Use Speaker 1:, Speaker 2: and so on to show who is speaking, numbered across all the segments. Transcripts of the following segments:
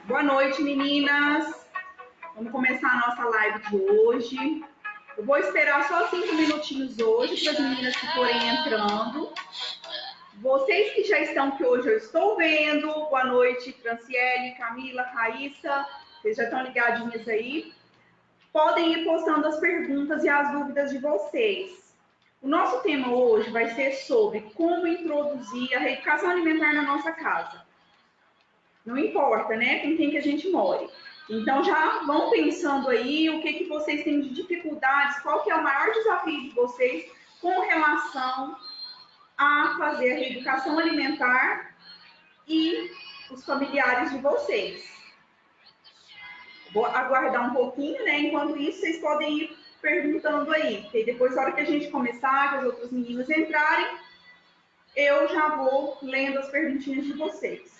Speaker 1: Boa noite, meninas. Vamos começar a nossa live de hoje. Eu vou esperar só 5 minutinhos hoje para as meninas que forem entrando. Vocês que já estão, que hoje eu estou vendo. Boa noite, Franciele, Camila, Raíssa. Vocês já estão ligadinhas aí. Podem ir postando as perguntas e as dúvidas de vocês. O nosso tema hoje vai ser sobre como introduzir a reeducação alimentar na nossa casa. Não importa, né, com quem que a gente more. Então, já vão pensando aí o que vocês têm de dificuldades, qual que é o maior desafio de vocês com relação a fazer a reeducação alimentar e os familiares de vocês. Vou aguardar um pouquinho, né? Enquanto isso, vocês podem ir perguntando aí. Porque depois, na hora que a gente começar, que as outras meninas entrarem, eu já vou lendo as perguntinhas de vocês.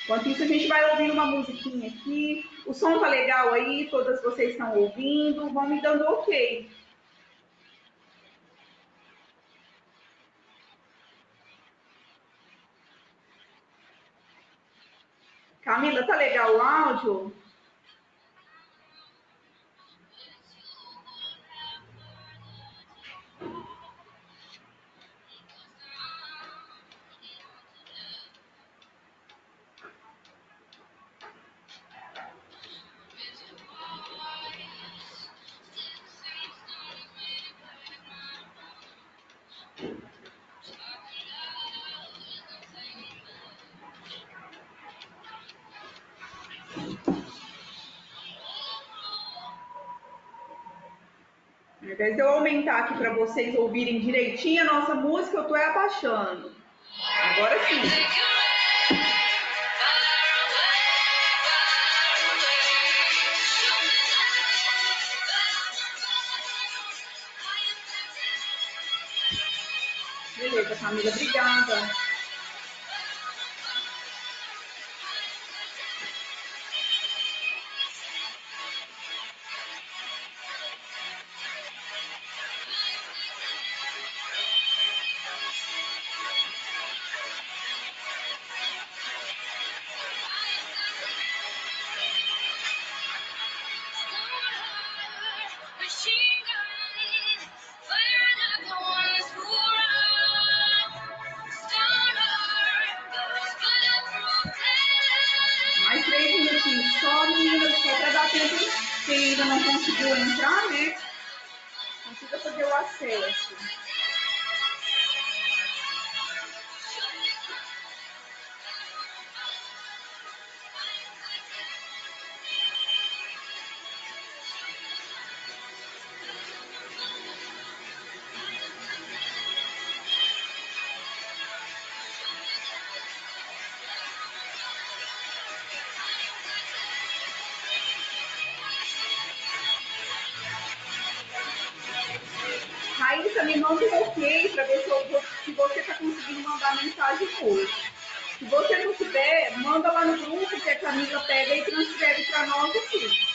Speaker 1: Enquanto isso, a gente vai ouvindo uma musiquinha aqui. O som tá legal aí, todas vocês estão ouvindo. Vão me dando ok. Camila, tá legal o áudio? Ao invés de eu aumentar aqui para vocês ouvirem direitinho a nossa música, eu tô abaixando. Agora sim. Beleza, Camila, obrigada. Mais 3 minutinhos só, meninas, só para dar tempo quem ainda não conseguiu entrar, né? Consiga fazer o acesso. Raíssa, me manda um ok para ver se você está conseguindo mandar mensagem hoje. Se você não tiver, manda lá no grupo que a Camila pega e transfere para nós aqui.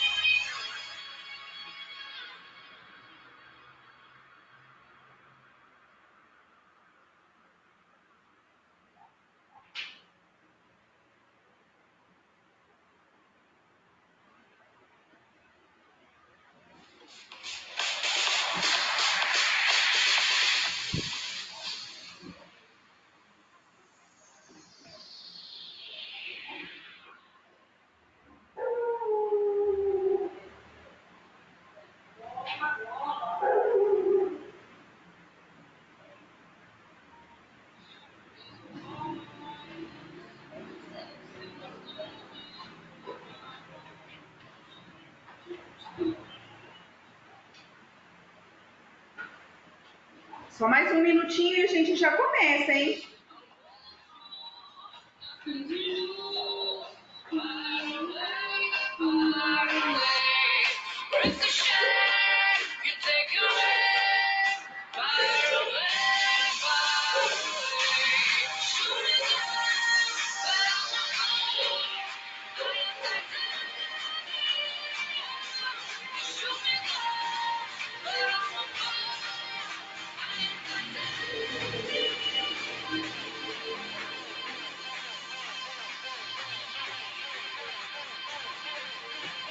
Speaker 1: Só mais um minutinho e a gente já começa, hein?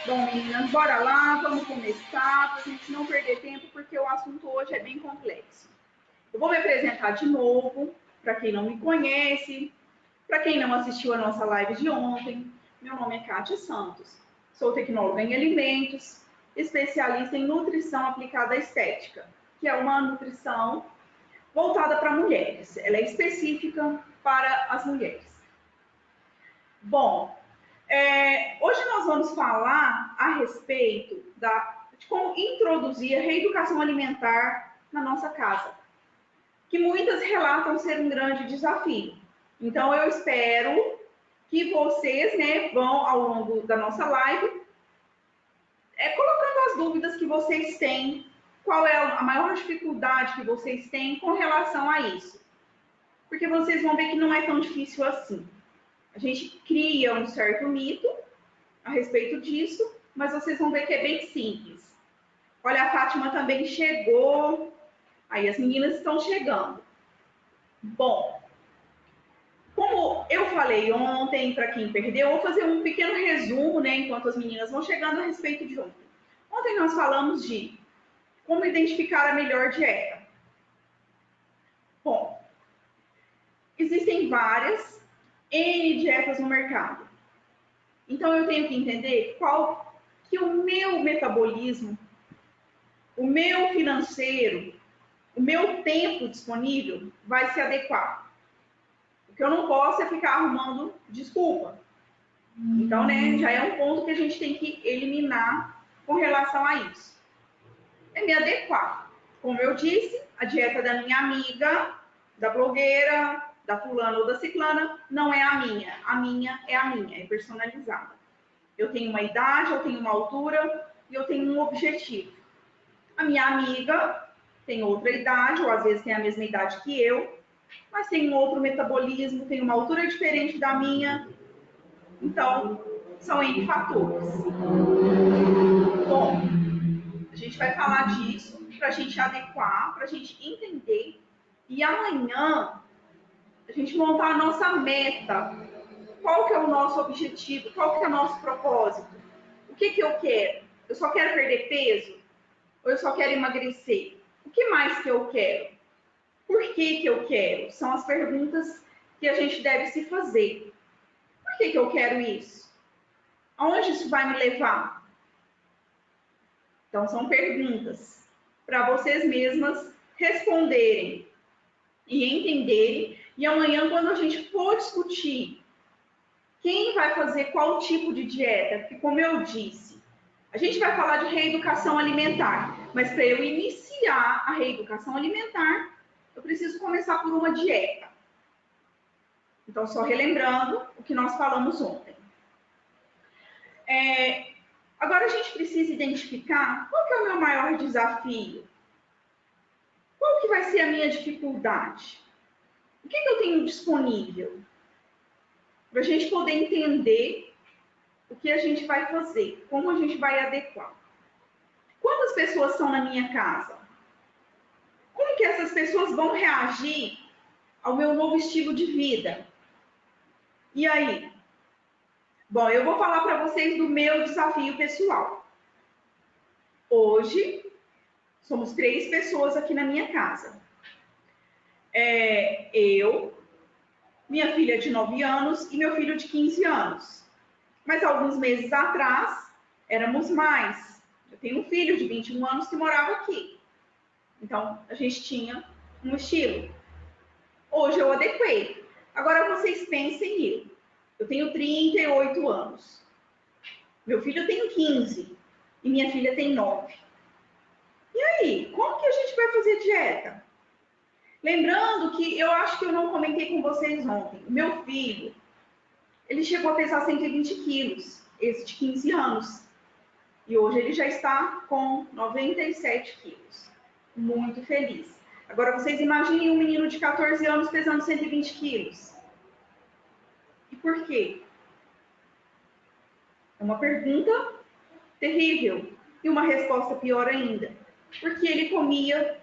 Speaker 1: Bom, meninas, bora lá, vamos começar, para a gente não perder tempo, porque o assunto hoje é bem complexo. Eu vou me apresentar de novo, para quem não me conhece, para quem não assistiu a nossa live de ontem. Meu nome é Kátia Santos, sou tecnóloga em alimentos, especialista em nutrição aplicada à estética, que é uma nutrição voltada para mulheres. Ela é específica para as mulheres. Bom, hoje nós vamos falar a respeito de como introduzir a reeducação alimentar na nossa casa, que muitas relatam ser um grande desafio. Então, eu espero que vocês, vão ao longo da nossa live, colocando as dúvidas que vocês têm, qual é a maior dificuldade que vocês têm com relação a isso. Porque vocês vão ver que não é tão difícil assim. A gente cria um certo mito a respeito disso, mas vocês vão ver que é bem simples. Olha, a Fátima também chegou. Aí as meninas estão chegando. Bom, como eu falei ontem, para quem perdeu, eu vou fazer um pequeno resumo, enquanto as meninas vão chegando a respeito de ontem. Ontem nós falamos de como identificar a melhor dieta. Bom, existem várias N dietas no mercado. Então eu tenho que entender qual que o meu metabolismo, o meu financeiro, o meu tempo disponível vai se adequar. O que eu não posso é ficar arrumando desculpa. Então, já é um ponto que a gente tem que eliminar com relação a isso. É me adequar. Como eu disse, a dieta da minha amiga, da blogueira, da fulana ou da ciclana, não é a minha. A minha, é personalizada. Eu tenho uma idade, eu tenho uma altura e eu tenho um objetivo. A minha amiga tem outra idade, ou às vezes tem a mesma idade que eu, mas tem um outro metabolismo, tem uma altura diferente da minha. Então, são N fatores. Bom, a gente vai falar disso para a gente adequar, para a gente entender. E amanhã, a gente montar a nossa meta. Qual que é o nosso objetivo? Qual que é o nosso propósito? O que eu quero? Eu só quero perder peso? Ou eu só quero emagrecer? O que mais que eu quero? Por que eu quero? São as perguntas que a gente deve se fazer. Por que eu quero isso? Aonde isso vai me levar? Então, são perguntas para vocês mesmas responderem e entenderem. E amanhã, quando a gente for discutir quem vai fazer qual tipo de dieta, porque como eu disse, a gente vai falar de reeducação alimentar, mas para eu iniciar a reeducação alimentar, eu preciso começar por uma dieta. Então, só relembrando o que nós falamos ontem. Agora, a gente precisa identificar qual que é o meu maior desafio. Qual que vai ser a minha dificuldade? O que eu tenho disponível? Para a gente poder entender o que a gente vai fazer, como a gente vai adequar. Quantas pessoas são na minha casa? Como que essas pessoas vão reagir ao meu novo estilo de vida? E aí? Bom, eu vou falar para vocês do meu desafio pessoal. Hoje, somos 3 pessoas aqui na minha casa. Eu, minha filha de 9 anos e meu filho de 15 anos. Mas alguns meses atrás, éramos mais. Eu tenho um filho de 21 anos que morava aqui. Então, a gente tinha um estilo. Hoje eu adequei. Agora vocês pensem eu tenho 38 anos. Meu filho tem 15 e minha filha tem 9. E aí, como que a gente vai fazer dieta? Lembrando que eu acho que eu não comentei com vocês ontem. O meu filho, ele chegou a pesar 120 quilos, esse de 15 anos. E hoje ele já está com 97 quilos. Muito feliz. Agora vocês imaginem um menino de 14 anos pesando 120 quilos. E por quê? É uma pergunta terrível. E uma resposta pior ainda. Porque ele comia,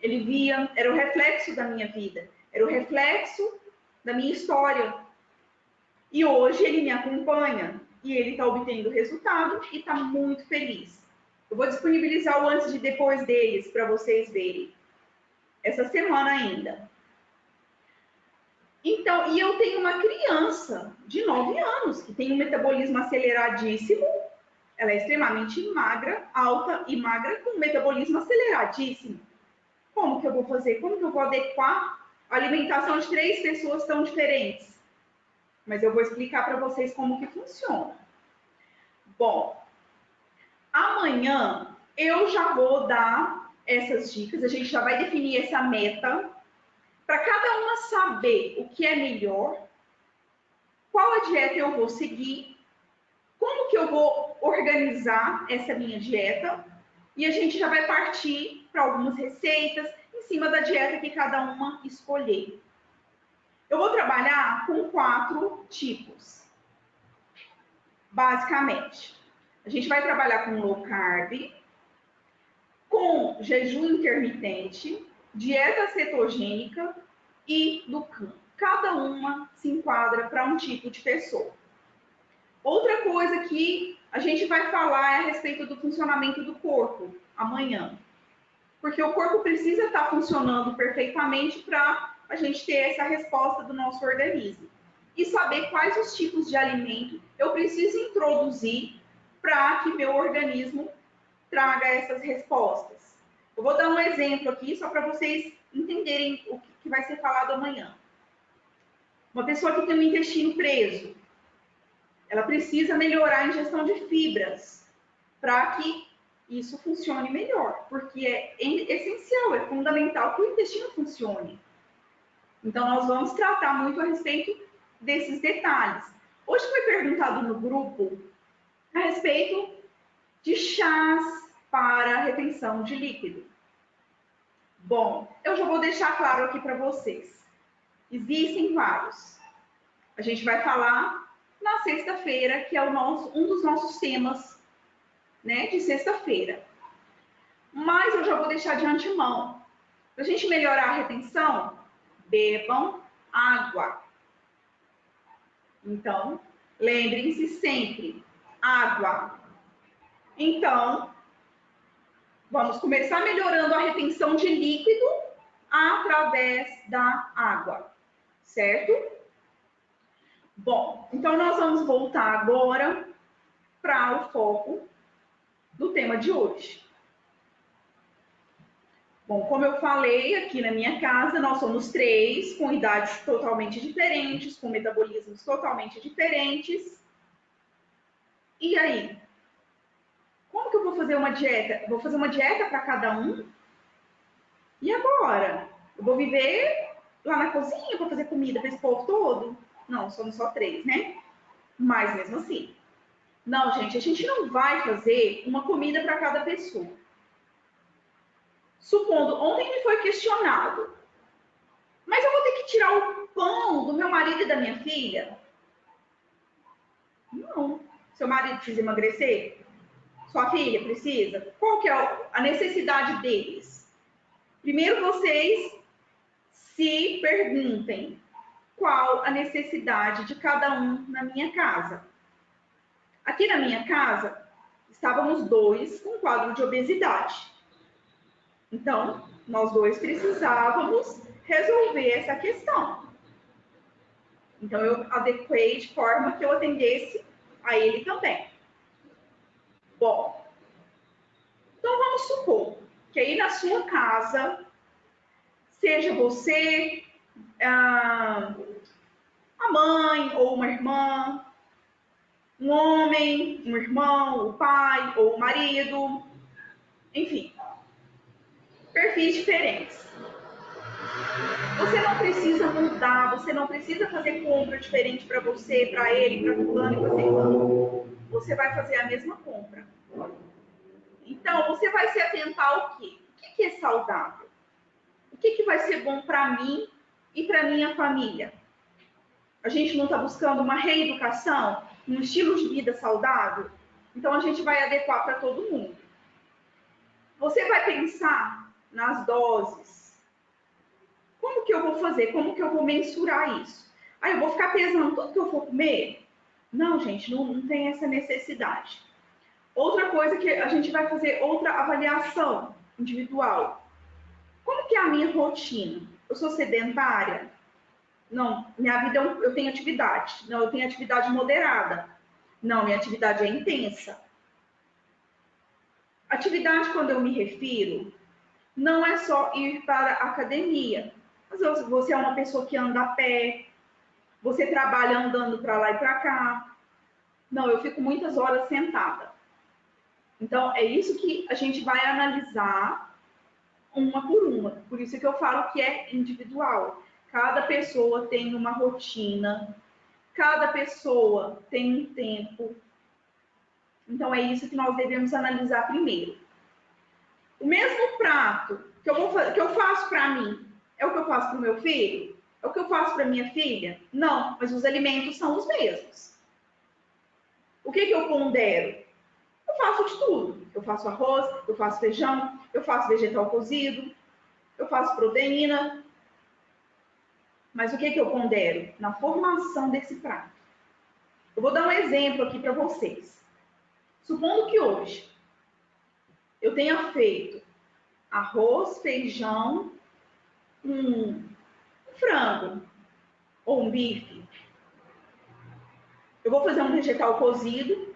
Speaker 1: ele via, era o reflexo da minha vida. Era o reflexo da minha história. E hoje ele me acompanha. e ele está obtendo resultado e está muito feliz. Eu vou disponibilizar o antes e depois deles para vocês verem. Essa semana ainda. Então, e eu tenho uma criança de 9 anos que tem um metabolismo aceleradíssimo. Ela é extremamente magra, alta e magra, com um metabolismo aceleradíssimo. Como que eu vou fazer? Como que eu vou adequar a alimentação de 3 pessoas tão diferentes? Mas eu vou explicar para vocês como que funciona. Bom, amanhã eu já vou dar essas dicas, a gente já vai definir essa meta, para cada uma saber o que é melhor, qual a dieta eu vou seguir, como que eu vou organizar essa minha dieta, e a gente já vai partir para algumas receitas em cima da dieta que cada uma escolher. Eu vou trabalhar com 4 tipos, basicamente. A gente vai trabalhar com low carb, com jejum intermitente, dieta cetogênica e do CAN. Cada uma se enquadra para um tipo de pessoa. Outra coisa que a gente vai falar é a respeito do funcionamento do corpo amanhã. Porque o corpo precisa estar funcionando perfeitamente para a gente ter essa resposta do nosso organismo. E saber quais os tipos de alimento eu preciso introduzir para que meu organismo traga essas respostas. Eu vou dar um exemplo aqui só para vocês entenderem o que vai ser falado amanhã. Uma pessoa que tem o intestino preso, ela precisa melhorar a ingestão de fibras para que isso funcione melhor, porque é essencial, é fundamental que o intestino funcione. Então, nós vamos tratar muito a respeito desses detalhes. Hoje foi perguntado no grupo a respeito de chás para retenção de líquido. Bom, eu já vou deixar claro aqui para vocês. Existem vários. A gente vai falar na sexta-feira, que é um dos nossos temas, né, de sexta-feira. Mas eu já vou deixar de antemão. Para a gente melhorar a retenção, bebam água. Então, lembrem-se sempre, água. Então, vamos começar melhorando a retenção de líquido através da água, certo? Bom, então nós vamos voltar agora para o foco do tema de hoje. Bom, como eu falei, aqui na minha casa nós somos 3, com idades totalmente diferentes, com metabolismos totalmente diferentes. E aí? Como que eu vou fazer uma dieta? Eu vou fazer uma dieta para cada um? E agora? Eu vou viver lá na cozinha para fazer comida para esse povo todo? Não, somos só 3, né? Mas mesmo assim. Não, gente, a gente não vai fazer uma comida para cada pessoa. Supondo, ontem me foi questionado, mas eu vou ter que tirar o pão do meu marido e da minha filha? Não. Seu marido precisa emagrecer? Sua filha precisa? Qual que é a necessidade deles? Primeiro vocês se perguntem qual a necessidade de cada um na minha casa. Aqui na minha casa, estávamos 2 com quadro de obesidade. Então, nós 2 precisávamos resolver essa questão. Então, eu adequei de forma que eu atendesse a ele também. Bom, então vamos supor que aí na sua casa, seja você, a mãe ou uma irmã, um homem, um irmão, o pai ou o marido, enfim, perfis diferentes. Você não precisa mudar, você não precisa fazer compra diferente para você, para ele, para fulano e para ciclano. Você vai fazer a mesma compra. Então, você vai se atentar ao quê? O que é saudável? O que vai ser bom para mim e para minha família? A gente não está buscando uma reeducação, um estilo de vida saudável? Então, a gente vai adequar para todo mundo. Você vai pensar nas doses. Como que eu vou fazer? Como que eu vou mensurar isso? Aí eu vou ficar pesando tudo que eu for comer? Não, gente, não tem essa necessidade. Outra coisa que a gente vai fazer outra avaliação individual. Como que é a minha rotina? Eu sou sedentária? Não, minha vida eu tenho atividade. Não, eu tenho atividade moderada. Não, minha atividade é intensa. Atividade, quando eu me refiro, não é só ir para a academia. Às vezes você é uma pessoa que anda a pé, você trabalha andando para lá e para cá. Não, eu fico muitas horas sentada. Então, é isso que a gente vai analisar uma por uma. Por isso que eu falo que é individual. Cada pessoa tem uma rotina, cada pessoa tem um tempo. Então, é isso que nós devemos analisar primeiro. O mesmo prato que eu faço para mim é o que eu faço para o meu filho? É o que eu faço para minha filha? Não, mas os alimentos são os mesmos. O que eu pondero? Eu faço de tudo. Eu faço arroz, eu faço feijão, eu faço vegetal cozido, eu faço proteína. Mas o que eu pondero? Na formação desse prato. Eu vou dar um exemplo aqui para vocês. Supondo que hoje eu tenha feito arroz, feijão, um frango ou um bife. Eu vou fazer um vegetal cozido.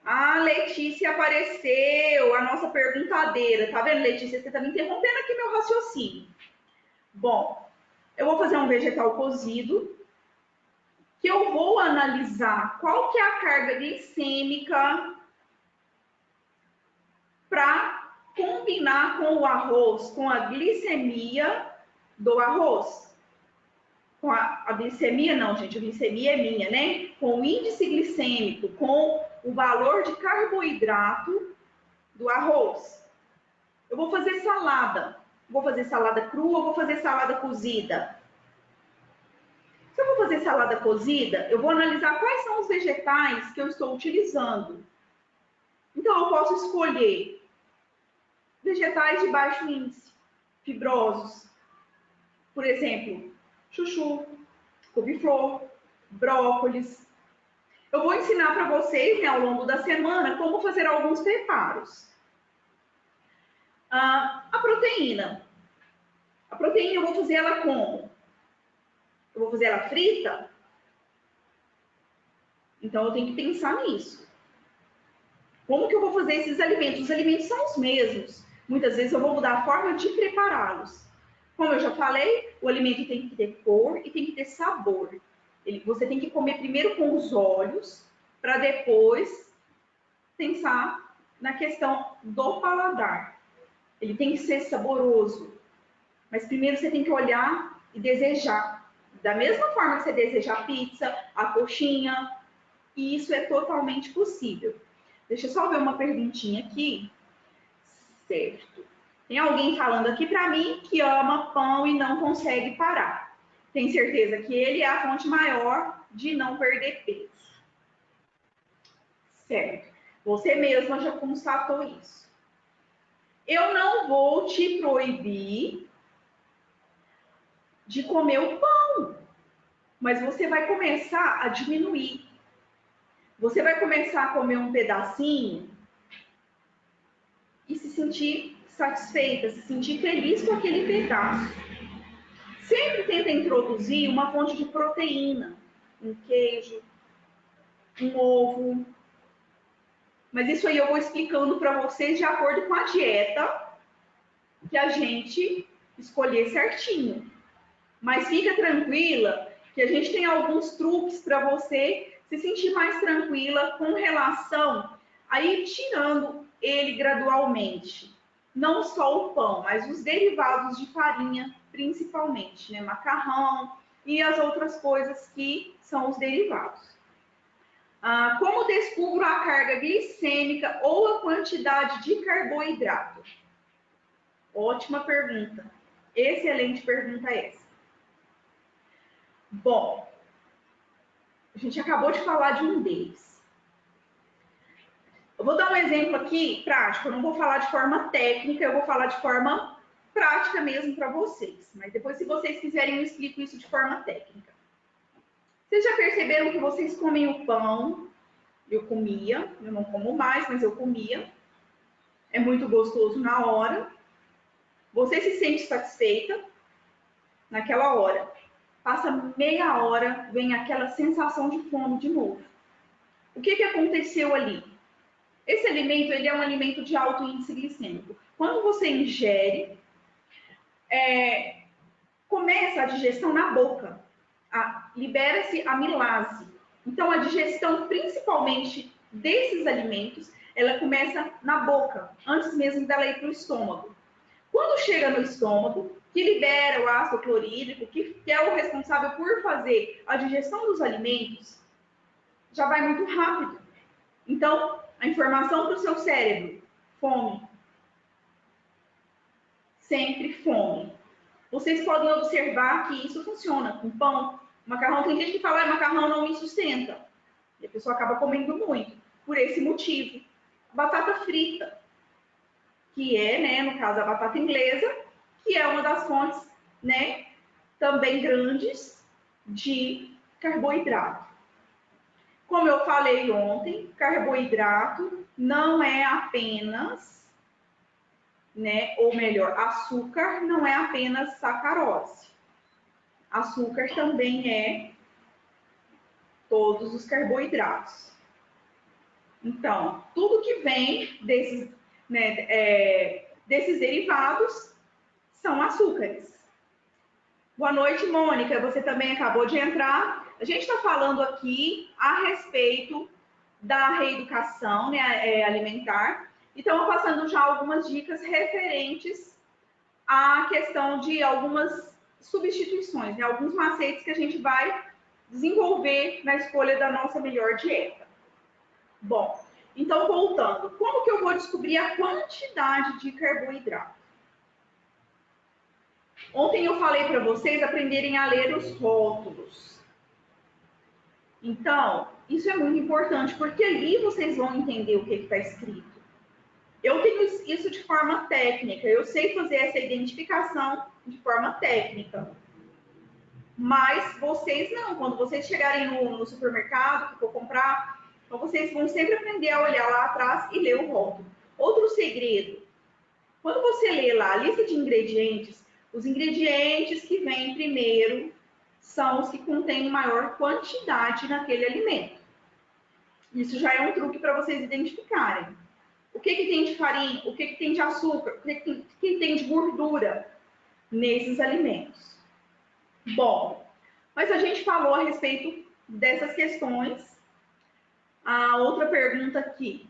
Speaker 1: Ah, Letícia apareceu, a nossa perguntadeira. Tá vendo, Letícia? Você tá me interrompendo aqui meu raciocínio. Bom, eu vou fazer um vegetal cozido, que eu vou analisar qual que é a carga glicêmica para combinar com o arroz, com a glicemia do arroz. Com a glicemia, não, gente, a glicemia é minha, né? Com o índice glicêmico, com o valor de carboidrato do arroz. Eu vou fazer salada. Vou fazer salada crua ou vou fazer salada cozida? Se eu vou fazer salada cozida, eu vou analisar quais são os vegetais que eu estou utilizando. Então, eu posso escolher vegetais de baixo índice, fibrosos. Por exemplo, chuchu, couve-flor, brócolis. Eu vou ensinar para vocês, né, ao longo da semana, como fazer alguns preparos. A proteína. A proteína eu vou fazer ela como? Eu vou fazer ela frita? Então, eu tenho que pensar nisso. Como que eu vou fazer esses alimentos? Os alimentos são os mesmos. Muitas vezes eu vou mudar a forma de prepará-los. Como eu já falei, o alimento tem que ter cor e tem que ter sabor. Você tem que comer primeiro com os olhos, para depois pensar na questão do paladar. Ele tem que ser saboroso. Mas primeiro você tem que olhar e desejar. Da mesma forma que você deseja a pizza, a coxinha, e isso é totalmente possível. Deixa eu só ver uma perguntinha aqui. Certo. Tem alguém falando aqui para mim que ama pão e não consegue parar. Tem certeza que ele é a fonte maior de não perder peso. Certo. Você mesma já constatou isso. Eu não vou te proibir de comer o pão, mas você vai começar a diminuir. Você vai começar a comer um pedacinho e se sentir satisfeita, se sentir feliz com aquele pedaço. Sempre tenta introduzir uma fonte de proteína, um queijo, um ovo. Mas isso aí eu vou explicando para vocês de acordo com a dieta que a gente escolher certinho. Mas fica tranquila que a gente tem alguns truques para você se sentir mais tranquila com relação a ir tirando ele gradualmente. Não só o pão, mas os derivados de farinha, principalmente, né? Macarrão e as outras coisas que são os derivados. Como descubro a carga glicêmica ou a quantidade de carboidrato? Ótima pergunta. Excelente pergunta essa. Bom, a gente acabou de falar de um deles. Eu vou dar um exemplo aqui prático, eu não vou falar de forma técnica, eu vou falar de forma prática mesmo para vocês. Mas depois, se vocês quiserem, eu explico isso de forma técnica. Vocês já perceberam que vocês comem o pão? Eu comia, eu não como mais, mas eu comia. É muito gostoso na hora. Você se sente satisfeita naquela hora. Passa meia hora, vem aquela sensação de fome de novo. O que aconteceu ali? Esse alimento, ele é um alimento de alto índice glicêmico. Quando você ingere, começa a digestão na boca. Libera-se a amilase. Então, a digestão, principalmente desses alimentos, ela começa na boca, antes mesmo dela ir para o estômago. Quando chega no estômago, que libera o ácido clorídrico, que é o responsável por fazer a digestão dos alimentos, já vai muito rápido. Então, a informação para o seu cérebro, fome. Sempre fome. Vocês podem observar que isso funciona com pão, macarrão. Tem gente que fala que macarrão não me sustenta. E a pessoa acaba comendo muito. Por esse motivo. Batata frita, que é, né, no caso, a batata inglesa, que é uma das fontes, né, também grandes de carboidrato. Como eu falei ontem, carboidrato não é apenas, né, ou melhor, açúcar não é apenas sacarose. Açúcar também é todos os carboidratos. Então, tudo que vem desses, né, desses derivados são açúcares. Boa noite, Mônica. Você também acabou de entrar. A gente está falando aqui a respeito da reeducação, né, alimentar. E estamos passando já algumas dicas referentes à questão de algumas substituições, né, alguns macetes que a gente vai desenvolver na escolha da nossa melhor dieta. Bom, então voltando, como que eu vou descobrir a quantidade de carboidrato? Ontem eu falei para vocês aprenderem a ler os rótulos. Então, isso é muito importante, porque ali vocês vão entender o que está escrito. Eu tenho isso de forma técnica, eu sei fazer essa identificação de forma técnica. Mas vocês não, quando vocês chegarem no supermercado, que for comprar, então vocês vão sempre aprender a olhar lá atrás e ler o rótulo. Outro segredo, quando você lê lá a lista de ingredientes, os ingredientes que vêm primeiro são os que contêm maior quantidade naquele alimento. Isso já é um truque para vocês identificarem. O que tem de farinha, o que tem de açúcar, o que tem de gordura nesses alimentos. Bom, mas a gente falou a respeito dessas questões. A outra pergunta aqui.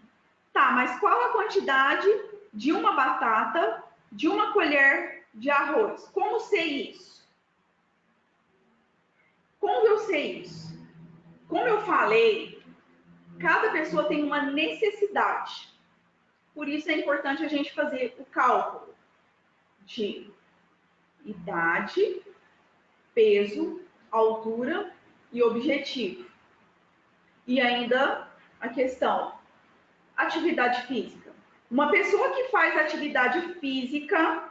Speaker 1: Tá, mas qual a quantidade de uma batata, de uma colher de arroz? Como sei isso? Como eu sei isso? Como eu falei, cada pessoa tem uma necessidade. Por isso é importante a gente fazer o cálculo de idade, peso, altura e objetivo. E ainda a questão, atividade física. Uma pessoa que faz atividade física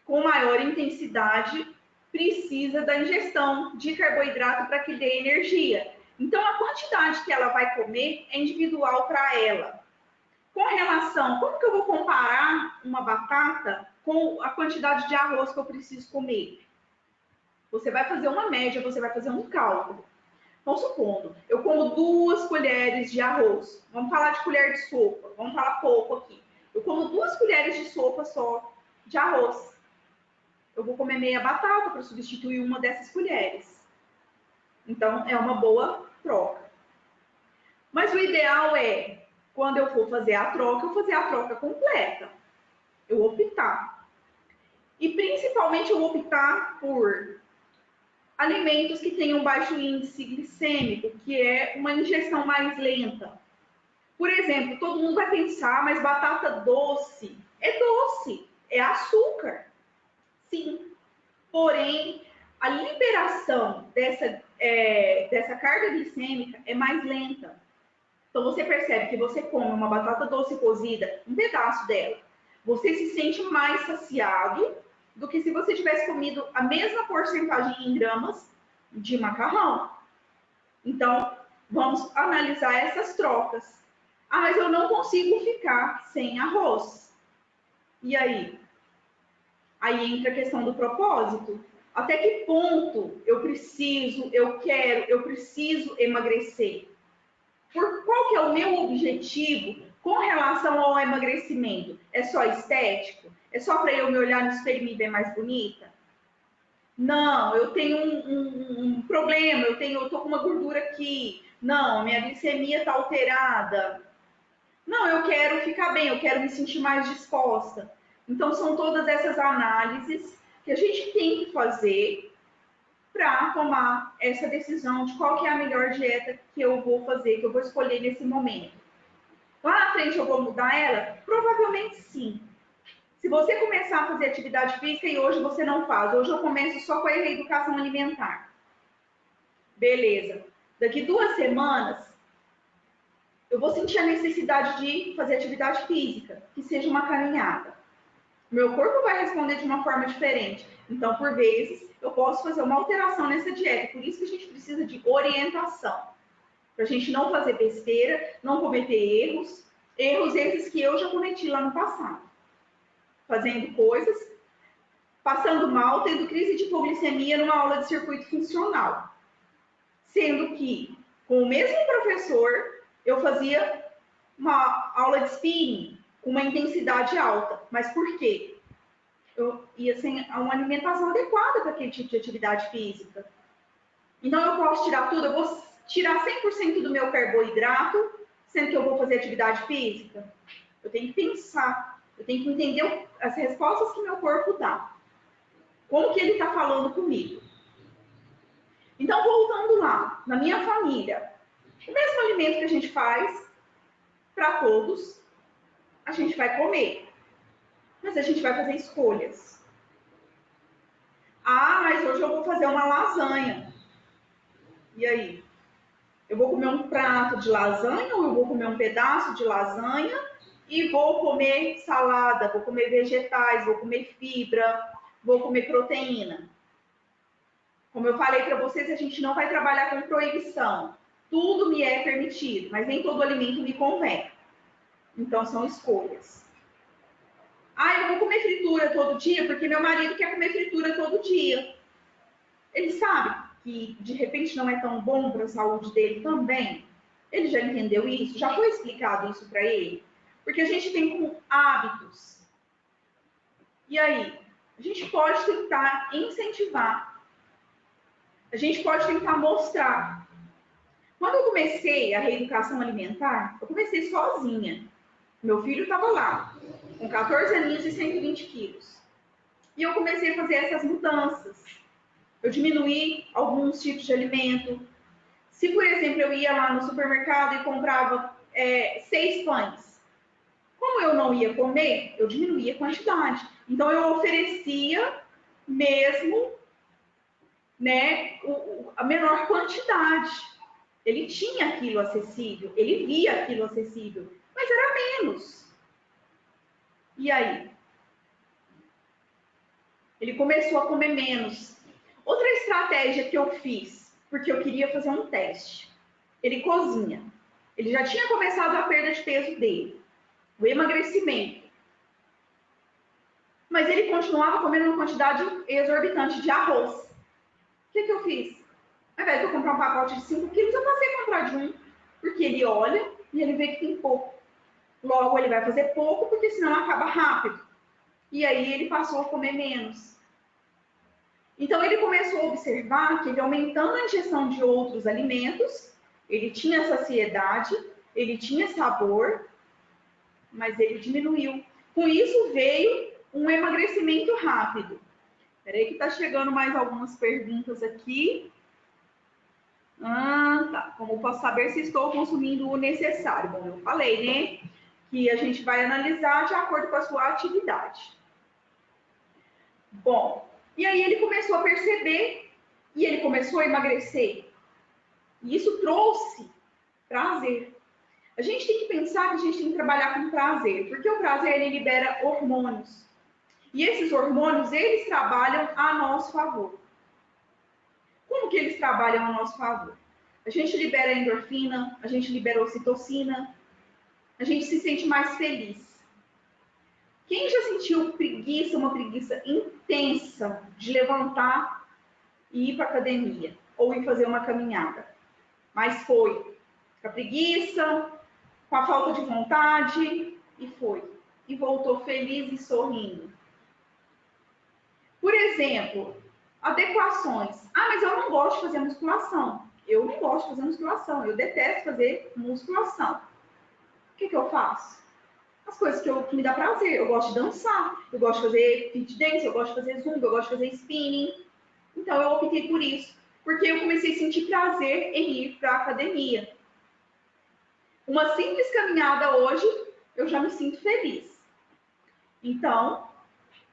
Speaker 1: com maior intensidade precisa da ingestão de carboidrato para que dê energia. Então, a quantidade que ela vai comer é individual para ela. Com relação, como que eu vou comparar uma batata com a quantidade de arroz que eu preciso comer? Você vai fazer uma média, você vai fazer um cálculo. Então, supondo, eu como 2 colheres de arroz. Vamos falar de colher de sopa, vamos falar pouco aqui. Eu como 2 colheres de sopa só de arroz. Eu vou comer meia batata para substituir uma dessas colheres. Então, é uma boa troca. Mas o ideal é, quando eu for fazer a troca, eu fazer a troca completa. Eu optar. E principalmente eu optar por alimentos que tenham baixo índice glicêmico, que é uma ingestão mais lenta. Por exemplo, todo mundo vai pensar, mas batata doce, é açúcar. Sim, porém, a liberação dessa carga glicêmica é mais lenta. Então, você percebe que você come uma batata doce cozida, um pedaço dela, você se sente mais saciado do que se você tivesse comido a mesma porcentagem em gramas de macarrão. Então, vamos analisar essas trocas. Ah, mas eu não consigo ficar sem arroz. E aí? Aí entra a questão do propósito. Até que ponto eu preciso, eu quero, eu preciso emagrecer? Qual que é o meu objetivo com relação ao emagrecimento? É só estético? É só para eu me olhar no espelho e me ver mais bonita? Não, eu tenho um problema, eu tô com uma gordura aqui. Não, minha glicemia está alterada. Não, eu quero ficar bem, eu quero me sentir mais disposta. Então, são todas essas análises que a gente tem que fazer para tomar essa decisão de qual que é a melhor dieta que eu vou fazer, que eu vou escolher nesse momento. Lá na frente eu vou mudar ela? Provavelmente sim. Se você começar a fazer atividade física e hoje você não faz, hoje eu começo só com a reeducação alimentar. Beleza. Daqui 2 semanas, eu vou sentir a necessidade de fazer atividade física, que seja uma caminhada. Meu corpo vai responder de uma forma diferente. Então, por vezes, eu posso fazer uma alteração nessa dieta. Por isso que a gente precisa de orientação. Para a gente não fazer besteira, não cometer erros. Erros esses que eu já cometi lá no passado. Fazendo coisas, passando mal, tendo crise de hipoglicemia numa aula de circuito funcional. Sendo que, com o mesmo professor, eu fazia uma aula de spinning com uma intensidade alta. Mas por quê? Eu ia sem uma alimentação adequada para aquele tipo de atividade física. Então, eu posso tirar tudo, eu vou tirar 100% do meu carboidrato, sendo que eu vou fazer atividade física? Eu tenho que pensar, eu tenho que entender as respostas que meu corpo dá. Como que ele está falando comigo? Então, voltando lá, na minha família, o mesmo alimento que a gente faz para todos, a gente vai comer. Mas a gente vai fazer escolhas. Ah, mas hoje eu vou fazer uma lasanha. E aí? Eu vou comer um prato de lasanha ou eu vou comer um pedaço de lasanha e vou comer salada, vou comer vegetais, vou comer fibra, vou comer proteína? Como eu falei para vocês, a gente não vai trabalhar com proibição. Tudo me é permitido, mas nem todo alimento me convém. Então, são escolhas. Ah, eu vou comer fritura todo dia porque meu marido quer comer fritura todo dia. Ele sabe que, de repente, não é tão bom para a saúde dele também. Ele já entendeu isso? Já foi explicado isso para ele? Porque a gente tem hábitos. E aí? A gente pode tentar incentivar. A gente pode tentar mostrar. Quando eu comecei a reeducação alimentar, eu comecei sozinha. Meu filho estava lá, com 14 aninhos e 120 quilos. E eu comecei a fazer essas mudanças. Eu diminuí alguns tipos de alimento. Se, por exemplo, eu ia lá no supermercado e comprava 6 pães, como eu não ia comer, eu diminuía a quantidade. Então, eu oferecia mesmo, né, a menor quantidade. Ele tinha aquilo acessível, ele via aquilo acessível, mas era menos. E aí? Ele começou a comer menos. Outra estratégia que eu fiz, porque eu queria fazer um teste. Ele cozinha. Ele já tinha começado a perda de peso dele, o emagrecimento. Mas ele continuava comendo uma quantidade exorbitante de arroz. O que eu fiz? Ao invés de eu comprar um pacote de 5 quilos, eu passei a comprar de 1. Porque ele olha e ele vê que tem pouco. Logo, ele vai fazer pouco, porque senão acaba rápido. E aí ele passou a comer menos. Então, ele começou a observar que ele aumentando a ingestão de outros alimentos, ele tinha saciedade, ele tinha sabor, mas ele diminuiu. Com isso, veio um emagrecimento rápido. Espera aí que está chegando mais algumas perguntas aqui. Tá. Como posso saber se estou consumindo o necessário? Bom, eu falei, né? Que a gente vai analisar de acordo com a sua atividade. Bom, e aí ele começou a perceber e ele começou a emagrecer. E isso trouxe prazer. A gente tem que pensar que a gente tem que trabalhar com prazer, porque o prazer ele libera hormônios. E esses hormônios, eles trabalham a nosso favor. Como que eles trabalham a nosso favor? a gente libera endorfina, a gente libera ocitocina, a gente se sente mais feliz. Quem já sentiu preguiça, uma preguiça intensa de levantar e ir para academia ou ir fazer uma caminhada? Mas foi com a preguiça, com a falta de vontade e foi. E voltou feliz e sorrindo. Por exemplo, adequações. Ah, mas eu não gosto de fazer musculação. Eu não gosto de fazer musculação. Eu detesto fazer musculação. O que eu faço? As coisas que me dá prazer. Eu gosto de dançar, eu gosto de fazer fit dance, eu gosto de fazer zumba, eu gosto de fazer spinning. Então eu optei por isso, porque eu comecei a sentir prazer em ir para a academia. Uma simples caminhada hoje, eu já me sinto feliz. Então,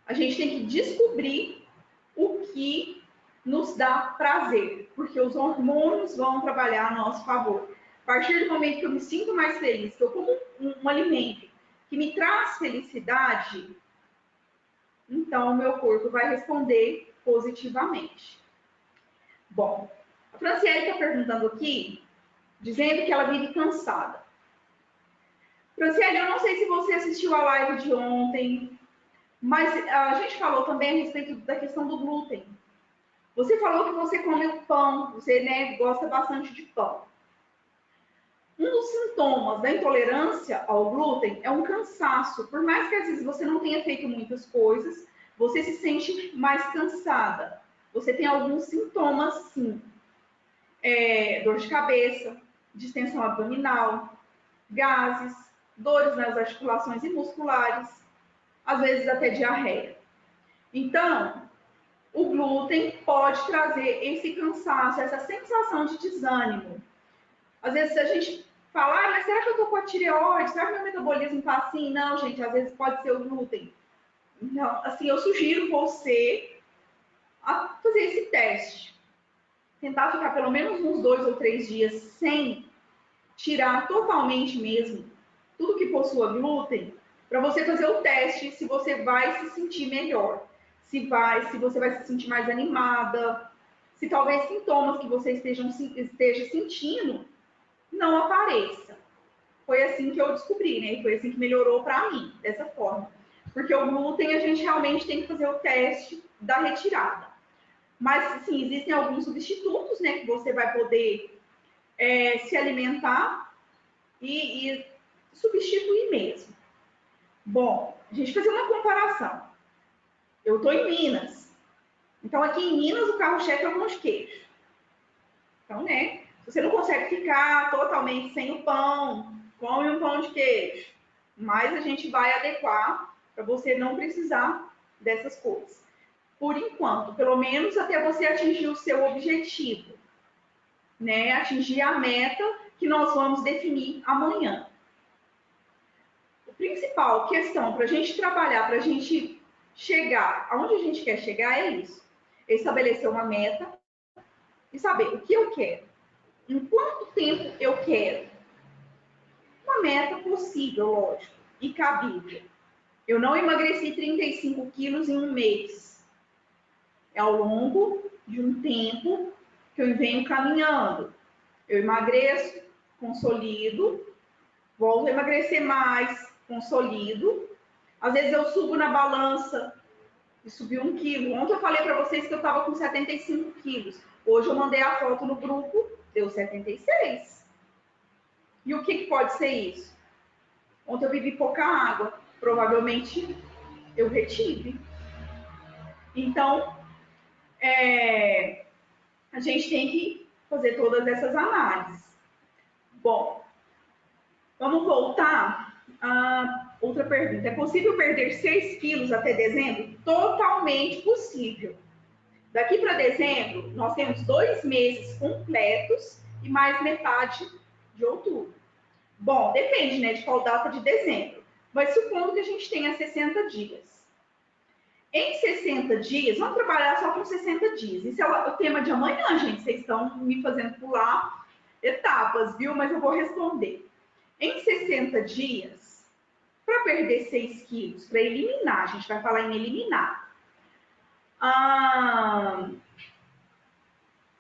Speaker 1: a gente tem que descobrir o que nos dá prazer, porque os hormônios vão trabalhar a nosso favor. A partir do momento que eu me sinto mais feliz, que eu como um alimento que me traz felicidade, então o meu corpo vai responder positivamente. Bom, a Franciele está perguntando aqui, dizendo que ela vive cansada. Franciele, eu não sei se você assistiu a live de ontem, mas a gente falou também a respeito da questão do glúten. Você falou que você come o pão, você, né, gosta bastante de pão. Um dos sintomas da intolerância ao glúten é um cansaço. Por mais que às vezes você não tenha feito muitas coisas, você se sente mais cansada. Você tem alguns sintomas, sim. Dor de cabeça, distensão abdominal, gases, dores nas articulações e musculares, às vezes até diarreia. Então, o glúten pode trazer esse cansaço, essa sensação de desânimo. Às vezes a gente fala, mas será que eu tô com a tireoide? Será que meu metabolismo tá assim? Não, gente, às vezes pode ser o glúten. Então, assim, eu sugiro você a fazer esse teste. Tentar ficar pelo menos uns 2 ou 3 dias sem tirar totalmente mesmo tudo que possua glúten, para você fazer o teste se você vai se sentir melhor. Se você vai se sentir mais animada, se talvez sintomas que você esteja sentindo não apareça. Foi assim que eu descobri, né? Foi assim que melhorou para mim, dessa forma. Porque o glúten a gente realmente tem que fazer o teste da retirada. Mas, sim, existem alguns substitutos, né? Que você vai poder se alimentar e substituir mesmo. Bom, a gente fazer uma comparação. Eu estou em Minas. Então, aqui em Minas, o carro-chefe é o pão de queijo. Então, né? Você não consegue ficar totalmente sem o pão, come um pão de queijo. Mas a gente vai adequar para você não precisar dessas coisas. Por enquanto, pelo menos até você atingir o seu objetivo, né? Atingir a meta que nós vamos definir amanhã. A principal questão para a gente trabalhar, para a gente chegar aonde a gente quer chegar é isso. É estabelecer uma meta e saber o que eu quero. Em quanto tempo eu quero? Uma meta possível, lógico, e cabível. Eu não emagreci 35 quilos em um mês. É ao longo de um tempo que eu venho caminhando. Eu emagreço, consolido, volto a emagrecer mais, consolido. Às vezes eu subo na balança e subi 1 quilo. Ontem eu falei para vocês que eu estava com 75 quilos. Hoje eu mandei a foto no grupo, deu 76. E o que pode ser isso? Ontem eu bebi pouca água. Provavelmente eu retive. Então, a gente tem que fazer todas essas análises. Bom, vamos voltar a outra pergunta. É possível perder 6 quilos até dezembro? Totalmente possível. Daqui para dezembro, nós temos 2 meses completos e mais metade de outubro. Bom, depende, né, de qual data de dezembro. Mas supondo que a gente tenha 60 dias. Em 60 dias, vamos trabalhar só com 60 dias. Isso é o tema de amanhã, gente. Vocês estão me fazendo pular etapas, viu? Mas eu vou responder. Em 60 dias, para perder 6 quilos, para eliminar, a gente vai falar em eliminar.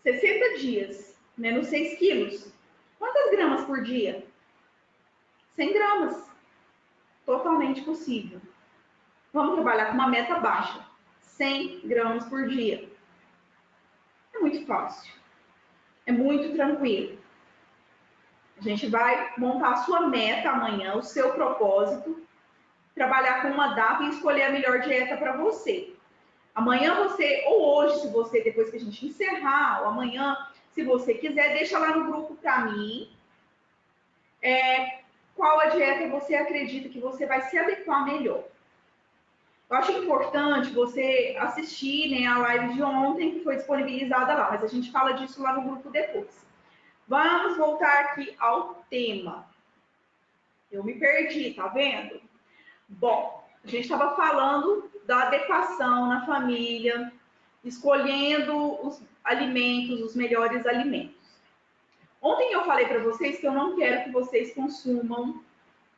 Speaker 1: 60 dias menos 6 quilos. Quantas gramas por dia? 100 gramas. Totalmente possível. Vamos trabalhar com uma meta baixa. 100 gramas por dia. É muito fácil. É muito tranquilo. A gente vai montar a sua meta amanhã, o seu propósito, trabalhar com uma data e escolher a melhor dieta para você. Amanhã você, ou hoje, se você, depois que a gente encerrar, ou amanhã, se você quiser, deixa lá no grupo para mim qual a dieta você acredita que você vai se adequar melhor. Eu acho importante você assistir, né, a live de ontem, que foi disponibilizada lá, mas a gente fala disso lá no grupo depois. Vamos voltar aqui ao tema. Eu me perdi, tá vendo? Bom, a gente estava falando da adequação na família, escolhendo os alimentos, os melhores alimentos. Ontem eu falei para vocês que eu não quero que vocês consumam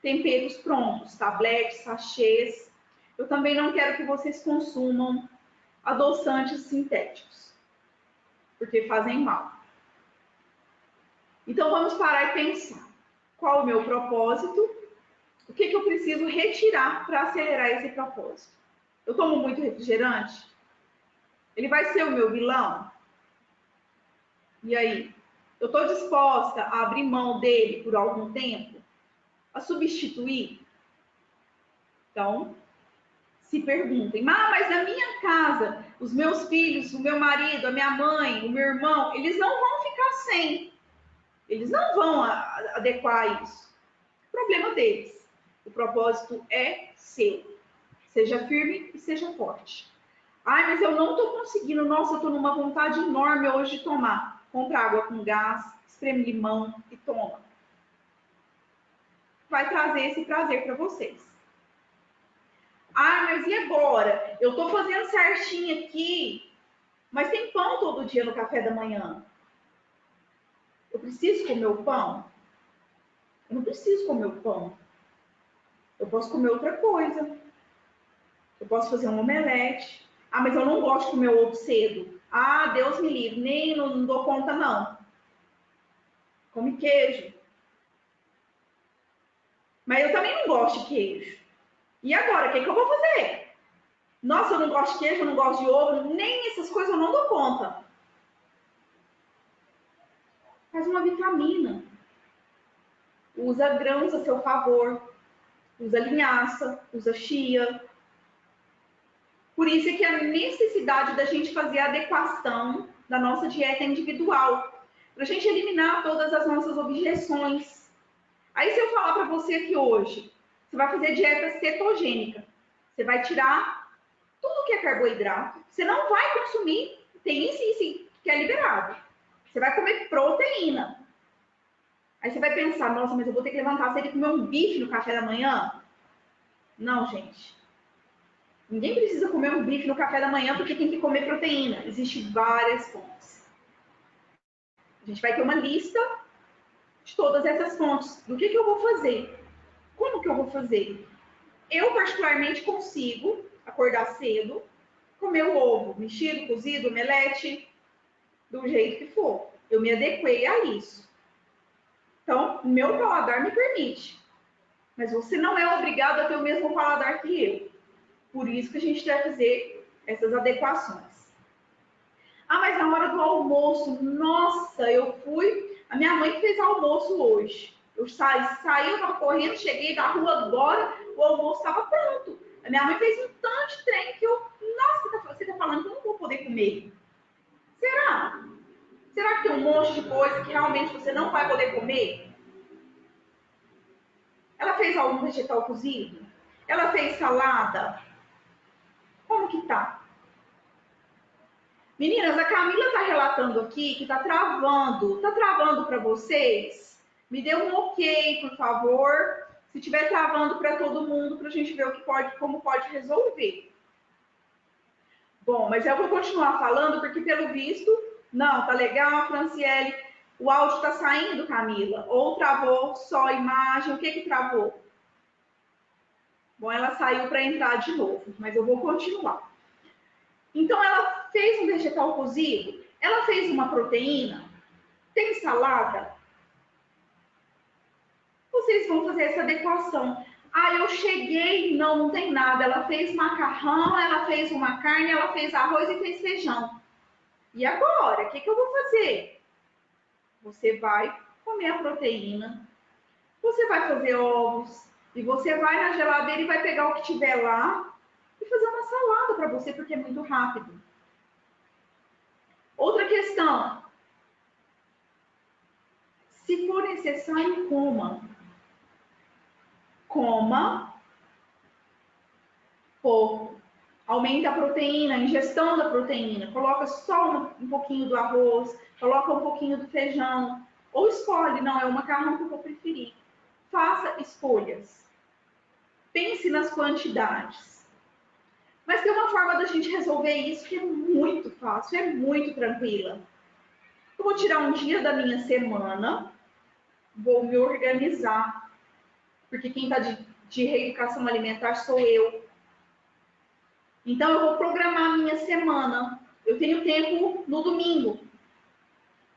Speaker 1: temperos prontos, tabletes, sachês. Eu também não quero que vocês consumam adoçantes sintéticos, porque fazem mal. Então vamos parar e pensar. Qual o meu propósito? O que eu preciso retirar para acelerar esse propósito? Eu tomo muito refrigerante? Ele vai ser o meu vilão? E aí? Eu estou disposta a abrir mão dele por algum tempo? A substituir? Então, se perguntem, mas na minha casa, os meus filhos, o meu marido, a minha mãe, o meu irmão, eles não vão ficar sem. Eles não vão adequar isso. Problema deles. O propósito é seu. Seja firme e seja forte. Ai, mas eu não estou conseguindo. Nossa, eu estou numa vontade enorme hoje de tomar. Compra água com gás, espreme limão e toma. Vai trazer esse prazer para vocês. Ah, mas e agora? Eu estou fazendo certinho aqui, mas tem pão todo dia no café da manhã. Eu preciso comer o pão? Eu não preciso comer o pão. Eu posso comer outra coisa. Eu posso fazer um omelete. Ah, mas eu não gosto de comer ovo cedo. Ah, Deus me livre, nem não dou conta não. Come queijo. Mas eu também não gosto de queijo. E agora, o que eu vou fazer? Nossa, eu não gosto de queijo, eu não gosto de ovo, nem essas coisas eu não dou conta. Faz uma vitamina. Usa grãos a seu favor. Usa linhaça, usa chia. Por isso é que a necessidade da gente fazer a adequação da nossa dieta individual. Para a gente eliminar todas as nossas objeções. Aí se eu falar para você aqui hoje, você vai fazer dieta cetogênica. Você vai tirar tudo que é carboidrato. Você não vai consumir, tem isso que é liberado. Você vai comer proteína. Aí você vai pensar, nossa, mas eu vou ter que levantar cedo e comer um bife no café da manhã? Não, gente. Ninguém precisa comer um bife no café da manhã porque tem que comer proteína. Existem várias fontes. A gente vai ter uma lista de todas essas fontes. Do que eu vou fazer? Como que eu vou fazer? Eu, particularmente, consigo acordar cedo, comer o ovo mexido, cozido, omelete, do jeito que for. Eu me adequei a isso. Então, meu paladar me permite. Mas você não é obrigado a ter o mesmo paladar que eu. Por isso que a gente vai fazer essas adequações. Ah, mas na hora do almoço, nossa, eu fui... A minha mãe fez almoço hoje. Eu saí, eu tava correndo, cheguei da rua agora, o almoço estava pronto. A minha mãe fez um tanto de trem que eu... Nossa, você tá falando que eu não vou poder comer. Será? Será que tem um monte de coisa que realmente você não vai poder comer? Ela fez algum vegetal cozido? Ela fez salada? Como que tá? Meninas, a Camila tá relatando aqui que tá travando. Tá travando para vocês? Me dê um ok, por favor. Se tiver travando para todo mundo, para a gente ver o que pode, como pode resolver. Bom, mas eu vou continuar falando, porque pelo visto, não, tá legal, Franciele. O áudio tá saindo, Camila. Ou travou só a imagem, o que travou? Bom, ela saiu para entrar de novo, mas eu vou continuar. Então, ela fez um vegetal cozido, ela fez uma proteína, Tem salada? Vocês vão fazer essa adequação. Ah, eu cheguei, não tem nada. Ela fez macarrão, ela fez uma carne, ela fez arroz e fez feijão. E agora? O que eu vou fazer? Você vai comer a proteína, você vai fazer ovos, e você vai na geladeira e vai pegar o que tiver lá e fazer uma salada para você, porque é muito rápido. Outra questão. Se for necessário, coma. Coma pouco. Aumenta a proteína, a ingestão da proteína. Coloca só um pouquinho do arroz, coloca um pouquinho do feijão. Ou escolhe, não, é o macarrão que eu vou preferir. Faça escolhas. Pense nas quantidades. Mas tem uma forma da gente resolver isso que é muito fácil, é muito tranquila. Eu vou tirar um dia da minha semana, vou me organizar, porque quem está de reeducação alimentar sou eu. Então, eu vou programar a minha semana. Eu tenho tempo no domingo.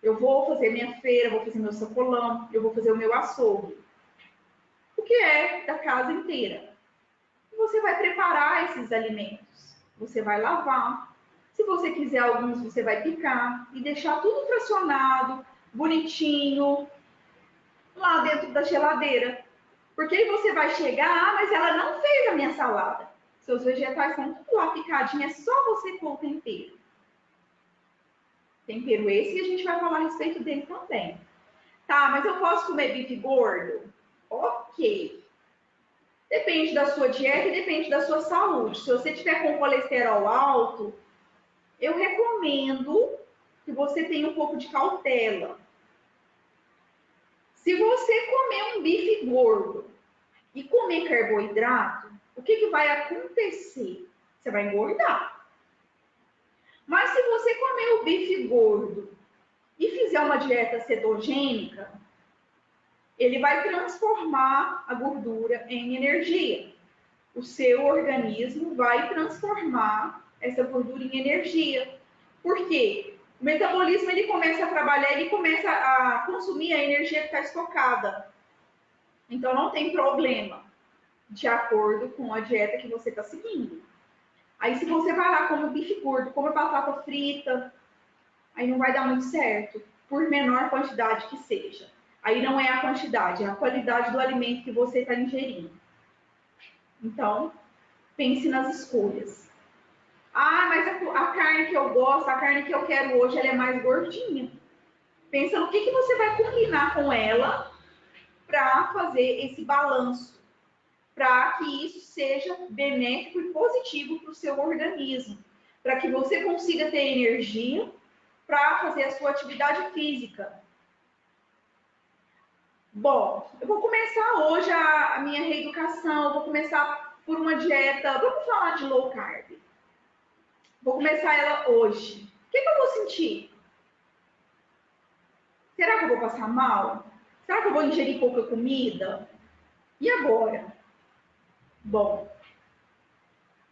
Speaker 1: Eu vou fazer minha feira, vou fazer meu sacolão, eu vou fazer o meu açougue. O que é da casa inteira. Você vai preparar esses alimentos. Você vai lavar. Se você quiser alguns, você vai picar e deixar tudo fracionado, bonitinho, lá dentro da geladeira. Porque aí você vai chegar, mas ela não fez a minha salada. Seus vegetais estão tudo lá picadinho, é só você pôr o tempero. Tempero esse e a gente vai falar a respeito dele também. Tá, mas eu posso comer bife gordo? Ok. Depende da sua dieta e depende da sua saúde. Se você tiver com colesterol alto, eu recomendo que você tenha um pouco de cautela. Se você comer um bife gordo e comer carboidrato, o que vai acontecer? Você vai engordar. Mas se você comer o bife gordo e fizer uma dieta cetogênica, ele vai transformar a gordura em energia. O seu organismo vai transformar essa gordura em energia. Por quê? O metabolismo ele começa a trabalhar, ele começa a consumir a energia que está estocada. Então não tem problema, de acordo com a dieta que você está seguindo. Aí se você vai lá come bife gordo, come batata frita, aí não vai dar muito certo, por menor quantidade que seja. Aí não é a quantidade, é a qualidade do alimento que você está ingerindo. Então, pense nas escolhas. Ah, mas a carne que eu gosto, a carne que eu quero hoje, ela é mais gordinha. Pensa no que você vai combinar com ela para fazer esse balanço, para que isso seja benéfico e positivo para o seu organismo, para que você consiga ter energia para fazer a sua atividade física. Bom, eu vou começar hoje a minha reeducação, vou começar por uma dieta, vamos falar de low carb. Vou começar ela hoje. O que eu vou sentir? Será que eu vou passar mal? Será que eu vou ingerir pouca comida? E agora? Bom,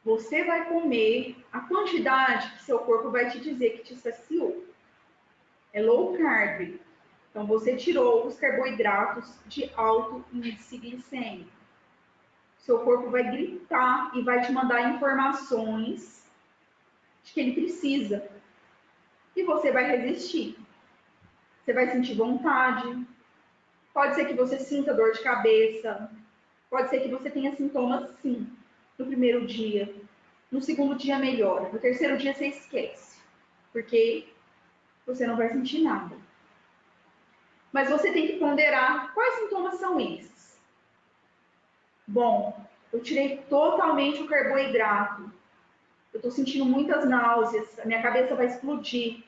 Speaker 1: você vai comer a quantidade que seu corpo vai te dizer que te saciou. É low carb. Então, você tirou os carboidratos de alto índice glicêmico. Seu corpo vai gritar e vai te mandar informações de que ele precisa. E você vai resistir. Você vai sentir vontade. Pode ser que você sinta dor de cabeça. Pode ser que você tenha sintomas, sim, no primeiro dia. No segundo dia melhora. No terceiro dia você esquece. Porque você não vai sentir nada. Mas você tem que ponderar quais sintomas são esses. Bom, eu tirei totalmente o carboidrato. Eu estou sentindo muitas náuseas. A minha cabeça vai explodir.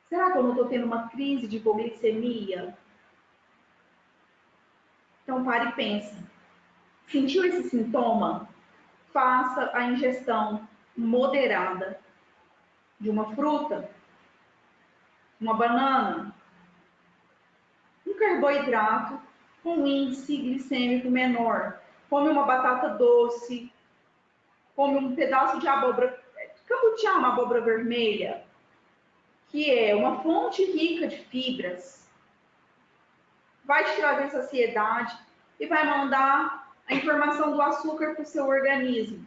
Speaker 1: Será que eu não estou tendo uma crise de hipoglicemia? Então, pare e pense. Sentiu esse sintoma? Faça a ingestão moderada de uma fruta, uma banana, um carboidrato com índice glicêmico menor. Come uma batata doce, come um pedaço de abóbora, cambuchá, uma abóbora vermelha, que é uma fonte rica de fibras. vai te trazer saciedade e vai mandar a informação do açúcar para o seu organismo.